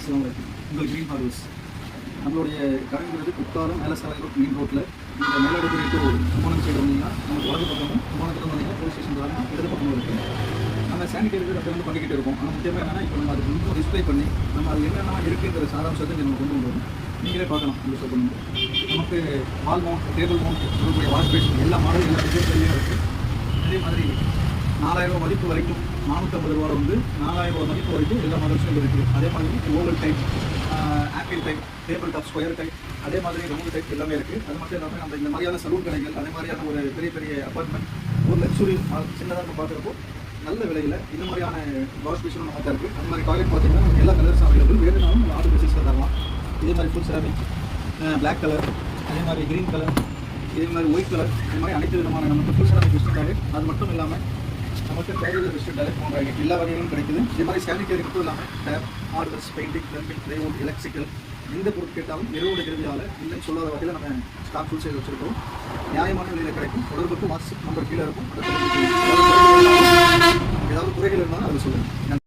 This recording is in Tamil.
அஸ்ஸலாமு அலைக்கும். உங்கள் கிரீன் ஹார்வெஸ் நம்மளுடைய கடைங்கிறது குத்தாலம் மேலசாலை ரோட் மெயின் ரோட்டில் இந்த மேலடுக்கு டு கும்பகோணம் சைடு வந்தீங்கன்னா நமக்கு வலது பக்கமும் கும்பகோணத்தில் வந்தீங்கன்னா போலீஸ் ஸ்டேஷன் வர இடது பக்கமும் இருக்குது. நம்ம சானிடரி அப்போ வந்து பண்ணிக்கிட்டு இருக்கோம். ஆனால் முக்கியமாக என்னென்னா இப்போ நம்ம அதுக்கு இன்னும் டிஸ்பிளே பண்ணி நம்ம அது என்னென்ன இருக்குங்கிற சாராம்சத்தை நம்ம கொண்டு வந்தோம். நீங்களே பார்க்கலாம். இந்த ஷோ பண்ணுங்க. நமக்கு வால் மவுண்ட், டேபிள் மவுண்ட் இருக்கக்கூடிய வாஷ் பேஷன் எல்லா மாடலும் எல்லா டிசைன்லையும் இருக்குது. அதே மாதிரி 4000 ரூபா மதிப்பு வரைக்கும் 450 ரூபா வந்து 4000 ரூபா மதிப்பு வரைக்கும் எல்லா மாடல்ஸும் இருக்குது. அதே மாதிரி oval type, apple type, table top, square type, அதே மாதிரி ரவுண்ட் டைப் எல்லாமே இருக்குது. அது மட்டும் இல்லாமல் நம்ம இந்த மாதிரியான சலூன் கடைகள், அதே மாதிரியான ஒரு பெரிய பெரிய அப்பார்ட்மெண்ட், ஒரு லக்ஸுரி சின்னதாக நம்ம பார்க்குறப்போ நல்ல விலையில் இந்த மாதிரியான வாஷ் பேஷனும் நம்ம தான் இருக்குது. அந்த மாதிரி டாய்லெட் பார்த்தீங்கன்னா நமக்கு எல்லா கலர்ஸும் அவைலபிள். வேணுனாலும் நம்ம ஆர்டர் பேசிஸில் தரலாம். இதே மாதிரி ஃபுல் செராமிக், பிளாக் கலர், அதே மாதிரி க்ரீன் கலர், இதே மாதிரி ஒயிட் கலர், இந்த மாதிரி அனைத்து விதமான நமக்கு ஃபுல் செராமிக் வெஸ்டர்ன் டாய்லெட், அது மட்டும் இல்லாமல் நமக்கு டேபிள் வெஸ்டர்ன் டாய்லெட் போன்ற எல்லா வகைகளும் கிடைக்குது. இதே மாதிரி சானிடரி மட்டும் இல்லாமல் tape, marbles, painting, plumbing, plywood, electrical எந்த பொருள் கேட்டாலும் நிறுவன கிருதியால் இல்லைன்னு சொல்லாத வகையில் நம்ம ஸ்டாக் ஃபுல் சைஸ் வச்சுருக்கோம். நியாயமான விலையில் கிடைக்கும். தொடர்புக்கு வாட்ஸ்அப் நம்பர் கீழே இருக்கும். ஏதாவது குறைகள் இருந்தாலும் அதை சொல்லுங்கள்.